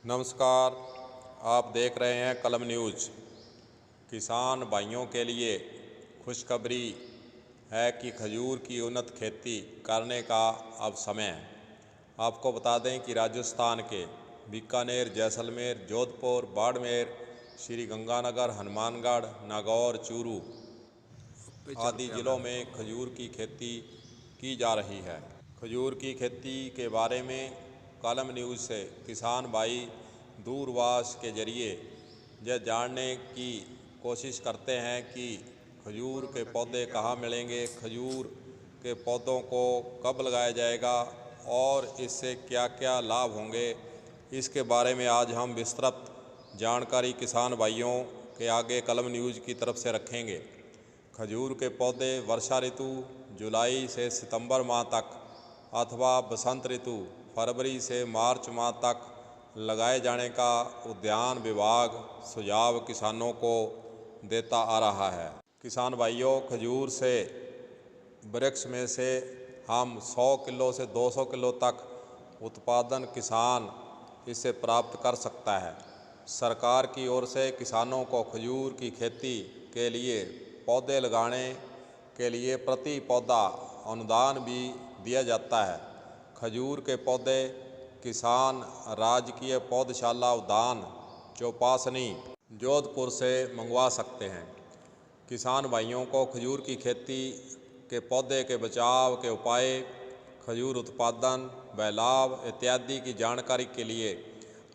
नमस्कार, आप देख रहे हैं कलम न्यूज़। किसान भाइयों के लिए खुशखबरी है कि खजूर की उन्नत खेती करने का अब समय है। आपको बता दें कि राजस्थान के बीकानेर, जैसलमेर, जोधपुर, बाड़मेर, श्री गंगानगर, हनुमानगढ़, नागौर, चूरू आदि जिलों में खजूर की खेती की जा रही है। खजूर की खेती के बारे में कलम न्यूज़ से किसान भाई दूरभाष के जरिए यह जानने की कोशिश करते हैं कि खजूर के पौधे कहाँ मिलेंगे, खजूर के पौधों को कब लगाया जाएगा और इससे क्या क्या लाभ होंगे। इसके बारे में आज हम विस्तृत जानकारी किसान भाइयों के आगे कलम न्यूज़ की तरफ से रखेंगे। खजूर के पौधे वर्षा ऋतु जुलाई से सितंबर माह तक अथवा बसंत ऋतु फरवरी से मार्च माह तक लगाए जाने का उद्यान विभाग सुझाव किसानों को देता आ रहा है। किसान भाइयों, खजूर से वृक्ष में से हम 100 किलो से 200 किलो तक उत्पादन किसान इससे प्राप्त कर सकता है। सरकार की ओर से किसानों को खजूर की खेती के लिए पौधे लगाने के लिए प्रति पौधा अनुदान भी दिया जाता है। खजूर के पौधे किसान राजकीय पौधशाला उद्यान चौपासनी जोधपुर से मंगवा सकते हैं। किसान भाइयों को खजूर की खेती के पौधे के बचाव के उपाय, खजूर उत्पादन व लाभ इत्यादि की जानकारी के लिए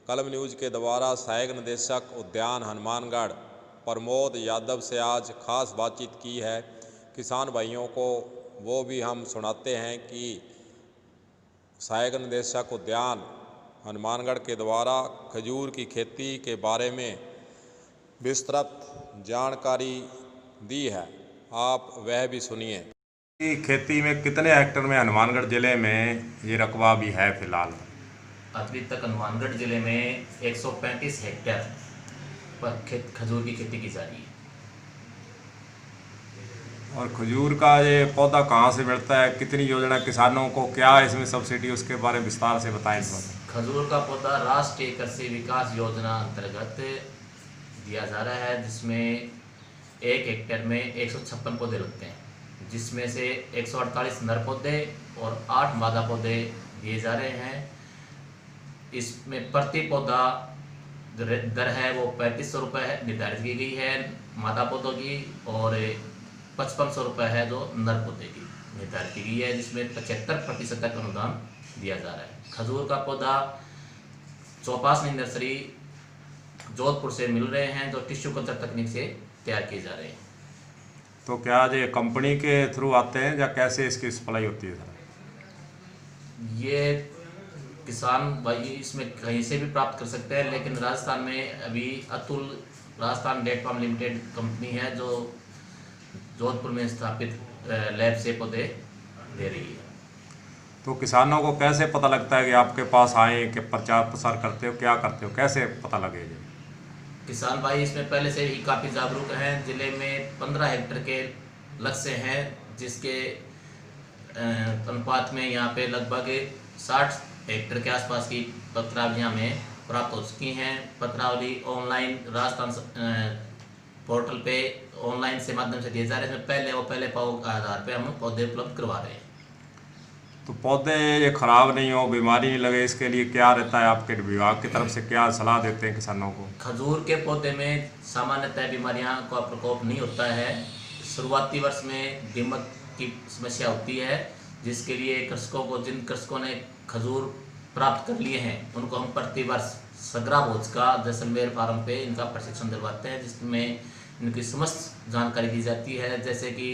कलम न्यूज़ के द्वारा सहायक निदेशक उद्यान हनुमानगढ़ प्रमोद यादव से आज खास बातचीत की है। किसान भाइयों को वो भी हम सुनाते हैं कि सहायक निदेशक उद्यान हनुमानगढ़ के द्वारा खजूर की खेती के बारे में विस्तृत जानकारी दी है। आप वह भी सुनिए। खेती में कितने हेक्टेयर में हनुमानगढ़ ज़िले में ये रकबा भी है फिलहाल? अभी तक हनुमानगढ़ ज़िले में 135 हेक्टेयर पर खजूर की खेती की जा रही है। और खजूर का ये पौधा कहाँ से मिलता है, कितनी योजना किसानों को, क्या इसमें सब्सिडी, उसके बारे में विस्तार से बताएं। खजूर का पौधा राष्ट्रीय कृषि विकास योजना अंतर्गत दिया जा रहा है, जिसमें 1 हेक्टेयर में 156 पौधे लगते हैं, जिसमें से 148 नर पौधे और 8 मादा पौधे दिए जा रहे हैं। इसमें प्रति पौधा दर है वो 3500 रुपये निर्धारित की गई है मादा पौधों की, और 5500 रुपये है जो नर पौधे की निर्धारित की गई है, जिसमें 75% तक अनुदान दिया जा रहा है। खजूर का पौधा चौपासनी नर्सरी जोधपुर से मिल रहे हैं, जो टिश्यू कल्चर तकनीक से तैयार किए जा रहे हैं। तो क्या ये कंपनी के थ्रू आते हैं या कैसे इसकी सप्लाई होती है सर? ये किसान भाई इसमें कहीं से भी प्राप्त कर सकते हैं, लेकिन राजस्थान में अभी Atul Rajasthan date farm limited company है जो जोधपुर में स्थापित लैब से पौधे दे रही है। तो किसानों को कैसे पता लगता है कि आपके पास आए, कि प्रचार प्रसार करते हो, क्या करते हो, कैसे पता लगेगा? किसान भाई इसमें पहले से ही काफ़ी जागरूक हैं। ज़िले में 15 हेक्टेयर के लक्ष्य हैं, जिसके अनुपात में यहाँ पे लगभग 60 हेक्टेयर के आसपास की पत्रावलियाँ में प्राप्त हो चुकी हैं। पत्रावली ऑनलाइन राजस्थान पोर्टल पे ऑनलाइन से माध्यम से दिए जा रहे हैं। पहले पाव के आधार पे हम पौधे उपलब्ध करवा रहे हैं। तो पौधे ये खराब नहीं हो, बीमारी नहीं लगे, इसके लिए क्या रहता है आपके विभाग की तरफ से, क्या सलाह देते हैं किसानों को? खजूर के पौधे में सामान्यतः बीमारियां का प्रकोप नहीं होता है। शुरुआती वर्ष में दीमक की समस्या होती है, जिसके लिए कृषकों को, जिन कृषकों ने खजूर प्राप्त कर लिए हैं, उनको हम प्रतिवर्ष सगरा भोज का जैसलमेर फार्म पे इनका प्रशिक्षण दिलवाते हैं, जिसमें इनकी समस्त जानकारी दी जाती है। जैसे कि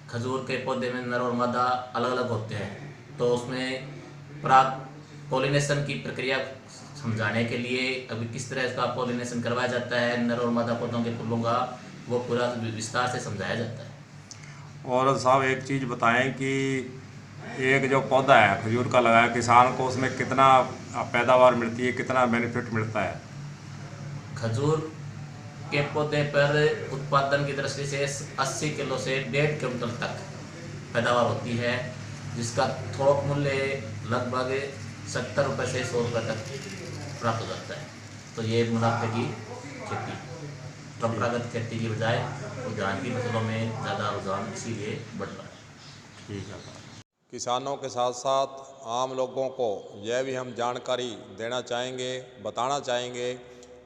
खजूर के पौधे में नर और मादा अलग अलग होते हैं, तो उसमें पराग पॉलिनेशन की प्रक्रिया समझाने के लिए अभी किस तरह इसका पॉलिनेशन करवाया जाता है, नर और मादा पौधों के फूलों का, वो पूरा विस्तार से समझाया जाता है। और साहब एक चीज़ बताएं कि एक जो पौधा है खजूर का लगाया, किसान को उसमें कितना पैदावार मिलती है, कितना बेनिफिट मिलता है? खजूर के पौधे पर उत्पादन की दृष्टि से 80 किलो से 1.5 क्विंटल तक पैदावार होती है, जिसका थोक मूल्य लगभग 70 रुपये से 100 रुपये तक प्राप्त हो जाता है। तो ये मुनाफे की खेती, परंपरागत खेती की बजाय उद्यान की फसलों में ज़्यादा रुझान इसीलिए बढ़ रहा है। ठीक है। किसानों के साथ साथ आम लोगों को यह भी हम जानकारी देना चाहेंगे, बताना चाहेंगे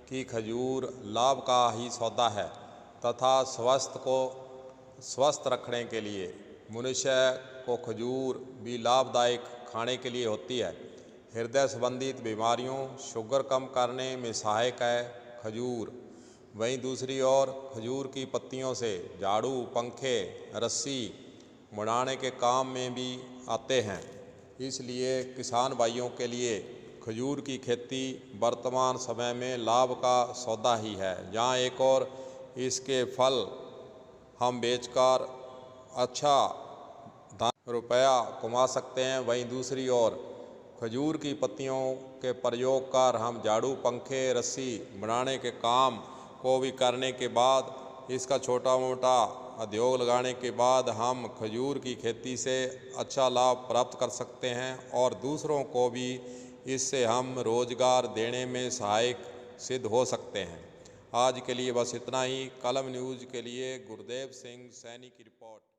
कि खजूर लाभ का ही सौदा है तथा स्वास्थ्य को स्वस्थ रखने के लिए मनुष्य को खजूर भी लाभदायक खाने के लिए होती है। हृदय संबंधित बीमारियों, शुगर कम करने में सहायक है खजूर। वहीं दूसरी ओर खजूर की पत्तियों से झाड़ू, पंखे, रस्सी बनाने के काम में भी आते हैं। इसलिए किसान भाइयों के लिए खजूर की खेती वर्तमान समय में लाभ का सौदा ही है। जहाँ एक और इसके फल हम बेचकर अच्छा रुपया कमा सकते हैं, वहीं दूसरी ओर खजूर की पत्तियों के प्रयोग कर हम झाड़ू, पंखे, रस्सी बनाने के काम को भी करने के बाद इसका छोटा मोटा उद्योग लगाने के बाद हम खजूर की खेती से अच्छा लाभ प्राप्त कर सकते हैं और दूसरों को भी इससे हम रोज़गार देने में सहायक सिद्ध हो सकते हैं। आज के लिए बस इतना ही। कलम न्यूज़ के लिए गुरदेव सिंह सैनी की रिपोर्ट।